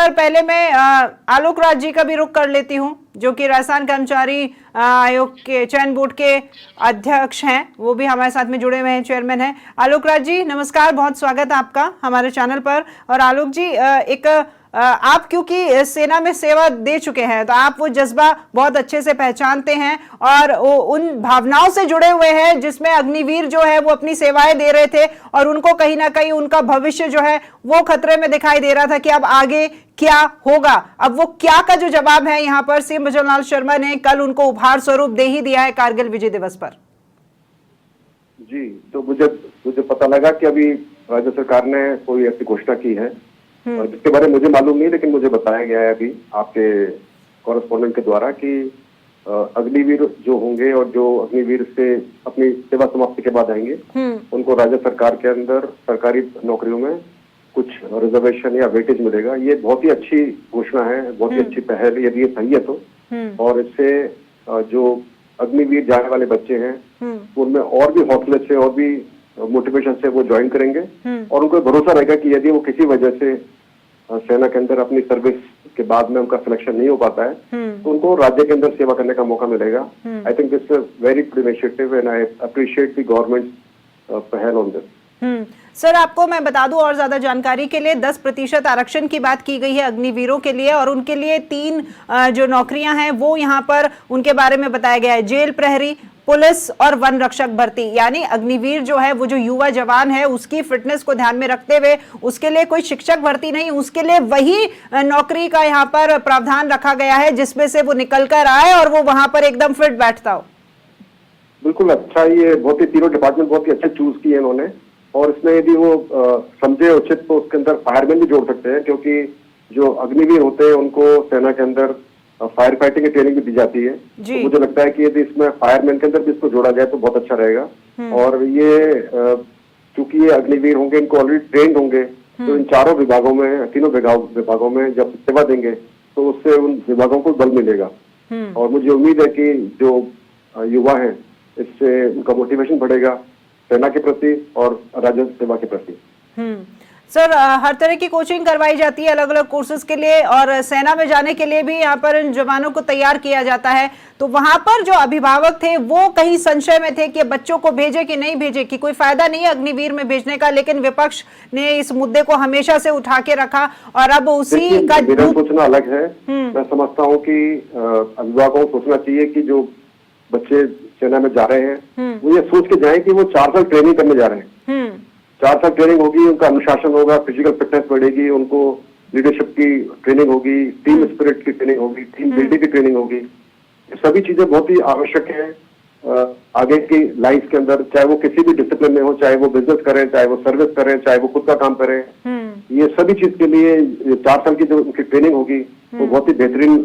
Sir पहले मैं आलोक राज जी का भी रुख कर लेती हूँ, जो कि राजस्थान कर्मचारी आयोग के चयन बोर्ड के अध्यक्ष हैं, वो भी हमारे साथ में जुड़े हुए हैं, चेयरमैन हैं। आलोक राज जी नमस्कार, बहुत स्वागत है आपका हमारे चैनल पर। और आलोक जी आप क्योंकि सेना में सेवा दे चुके हैं तो आप वो जज्बा बहुत अच्छे से पहचानते हैं और उन भावनाओं से जुड़े हुए हैं जिसमें अग्निवीर जो है वो अपनी सेवाएं दे रहे थे और उनको कहीं ना कहीं उनका भविष्य जो है वो खतरे में दिखाई दे रहा था कि अब आगे क्या होगा। अब वो क्या का जो जवाब है यहाँ पर सीएम भजनलाल शर्मा ने कल उनको उपहार स्वरूप दे ही दिया है कारगिल विजय दिवस पर। जी, तो मुझे पता लगा कि अभी राज्य सरकार ने कोई ऐसी घोषणा की है जिसके बारे में मुझे मालूम नहीं, लेकिन मुझे बताया गया है अभी आपके कॉरेस्पॉन्डेंट के द्वारा कि अग्निवीर जो होंगे और जो अग्निवीर से अपनी सेवा समाप्ति के बाद आएंगे उनको राज्य सरकार के अंदर सरकारी नौकरियों में कुछ रिजर्वेशन या वेटेज मिलेगा। ये बहुत ही अच्छी घोषणा है, बहुत ही अच्छी पहल, यदि ये सही है तो। और इससे जो अग्निवीर जाने वाले बच्चे हैं उनमें और भी हौसले से और भी मोटिवेशन से वो ज्वाइन करेंगे और उनको भरोसा रहेगा कि यदि वो किसी वजह से सेना के अंदर अपनी सर्विस के बाद में उनका सिलेक्शन नहीं हो पाता है तो उनको राज्य के अंदर सेवा करने का मौका मिलेगा। I think this is very good initiative and I appreciate the government पहल ऑन दिस। सर आपको मैं बता दूं और ज्यादा जानकारी के लिए 10% आरक्षण की बात की गई है अग्निवीरों के लिए और उनके लिए 3 जो नौकरियां हैं वो यहाँ पर उनके बारे में बताया गया है, जेल प्रहरी, पुलिस और वन रक्षक भर्ती। यानी अग्निवीर जो है वो जो युवा जवान है उसकी फिटनेस को ध्यान में रखते हुए उसके लिए कोई शिक्षक भर्ती नहीं, उसके लिए वही नौकरी का यहाँ पर प्रावधान रखा गया है जिसमें से वो निकल कर आए और वो वहां पर एकदम फिट बैठता हो। बिल्कुल अच्छा, ये बहुत ही तीनों डिपार्टमेंट बहुत ही अच्छे चूज किए इन्होंने और इसमें यदि वो समझे उचित तो उसके अंदर फायरमैन भी जोड़ सकते हैं, क्योंकि जो अग्निवीर होते हैं उनको सेना के अंदर फायर फाइटिंग की ट्रेनिंग भी दी जाती है। तो मुझे लगता है कि यदि इसमें फायरमैन के अंदर भी इसको जोड़ा जाए तो बहुत अच्छा रहेगा। और ये चूंकि ये अग्निवीर होंगे, इनको ऑलरेडी ट्रेंड होंगे, तो इन चारों विभागों में, तीनों विभागों में जब सेवा देंगे तो उससे उन विभागों को बल मिलेगा। और मुझे उम्मीद है कि जो युवा है इससे उनका मोटिवेशन बढ़ेगा सेना के प्रति और राज्य सेवा के प्रति। सर हर तरह की कोचिंग करवाई जाती है अलग अलग कोर्सेज के लिए और सेना में जाने के लिए भी यहाँ पर इन जवानों को तैयार किया जाता है। तो वहां पर जो अभिभावक थे वो कहीं संशय में थे कि बच्चों को भेजे कि नहीं भेजे, कि कोई फायदा नहीं है अग्निवीर में भेजने का, लेकिन विपक्ष ने इस मुद्दे को हमेशा से उठा के रखा और अब उसी का सोचना अलग है। मैं समझता हूँ कि अभिभावकों को सोचना चाहिए कि जो बच्चे सेना में जा रहे हैं वो ये सोच के जाए कि वो 4 साल ट्रेनिंग करने जा रहे हैं। 4 साल ट्रेनिंग होगी, उनका अनुशासन होगा, फिजिकल फिटनेस बढ़ेगी, उनको लीडरशिप की ट्रेनिंग होगी, टीम स्पिरिट की ट्रेनिंग होगी, टीम बिल्डिंग की ट्रेनिंग होगी। ये सभी चीजें बहुत ही आवश्यक है आगे की लाइफ के अंदर, चाहे वो किसी भी डिसिप्लिन में हो, चाहे वो बिजनेस करें, चाहे वो सर्विस करें, चाहे वो खुद का काम करें। ये सभी चीज के लिए 4 साल की जो उनकी ट्रेनिंग होगी वो बहुत ही बेहतरीन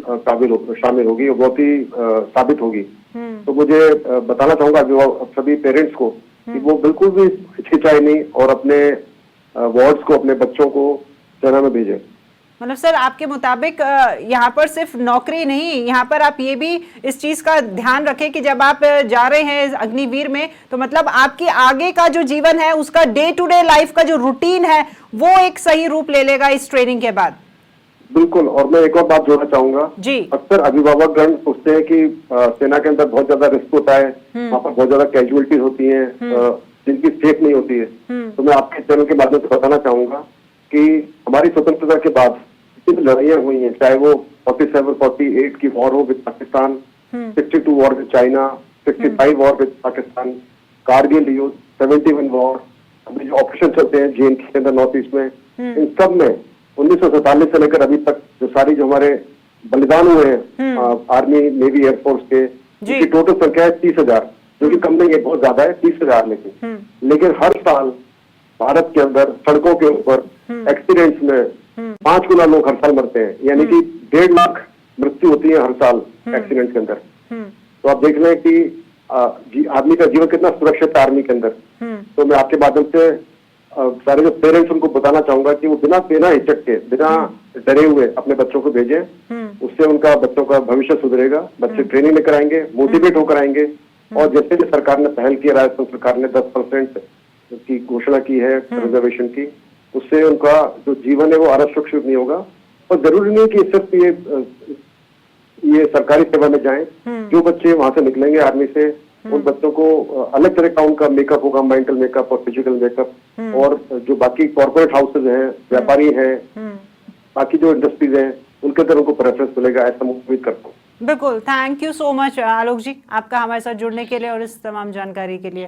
शामिल होगी और बहुत ही साबित होगी। तो मुझे बताना चाहूंगा जो सभी पेरेंट्स को कि वो बिल्कुल भी हिचकिचाए नहीं और अपने वार्ड्स को, अपने बच्चों को सेना में भेजें। मतलब सर आपके मुताबिक यहाँ पर सिर्फ नौकरी नहीं, यहाँ पर आप ये भी इस चीज का ध्यान रखें कि जब आप जा रहे हैं अग्निवीर में तो मतलब आपकी आगे का जो जीवन है उसका डे टू डे लाइफ का जो रूटीन है वो एक सही रूप ले लेगा इस ट्रेनिंग के बाद। बिल्कुल। और मैं एक और बात जोड़ना चाहूंगा जी, अक्सर अभिभावक गण सोचते हैं कि सेना के अंदर बहुत ज्यादा रिस्क होता है, वहाँ पर बहुत ज्यादा कैजुअलिटीज होती है जिनकी सेफ नहीं होती है। तो मैं आपके चैनल के माध्यम से बताना चाहूंगा कि हमारी स्वतंत्रता के बाद जितनी लड़ाइयाँ हुई हैं, चाहे वो 47-48 की वॉर हो with Pakistan, 62 war with China, 65 war with Pakistan, Kargil युद्ध, 71 वॉर, अभी जो ऑपरेशन चलते हैं JNK के अंदर नॉर्थ ईस्ट में, इन सब में 1947 से लेकर अभी तक जो हमारे बलिदान हुए हैं आर्मी, नेवी, एयरफोर्स के, जिसकी टोटल संख्या है 30,000, जो कि कम नहीं है, बहुत ज्यादा है 30,000। लेकिन हर साल भारत के अंदर सड़कों के ऊपर एक्सीडेंट्स में 5 गुना लोग हर साल मरते हैं, यानी कि 1.5 लाख मृत्यु होती है हर साल एक्सीडेंट के अंदर। तो आप देख लें कि आदमी का जीवन कितना सुरक्षित है आर्मी के अंदर। तो मैं आपके माध्यम से सारे जो पेरेंट्स उनको बताना चाहूंगा कि वो बिना हिचक के, बिना डरे हुए अपने बच्चों को भेजें। उससे उनका बच्चों का भविष्य सुधरेगा, बच्चे ट्रेनिंग लेकर आएंगे, मोटिवेट होकर आएंगे। और जैसे भी सरकार ने पहल की, राजस्थान सरकार ने 10% की घोषणा की है रिजर्वेशन की, उससे उनका जो जीवन है वो सुरक्षित नहीं होगा, और जरूरी नहीं कि सिर्फ ये सरकारी सेवा में जाएं। जो बच्चे वहां से निकलेंगे आर्मी से, उन बच्चों को अलग तरह का उनका मेकअप होगा, मेंटल मेकअप और फिजिकल मेकअप। और जो बाकी कॉर्पोरेट हाउसेज हैं, व्यापारी हैं, बाकी जो इंडस्ट्रीज हैं, उनके अंदर उनको प्रेफरेंस मिलेगा, ऐसा मैं उम्मीद करता हूँ। बिल्कुल, थैंक यू सो मच आलोक जी, आपका हमारे साथ जुड़ने के लिए और इस तमाम जानकारी के लिए।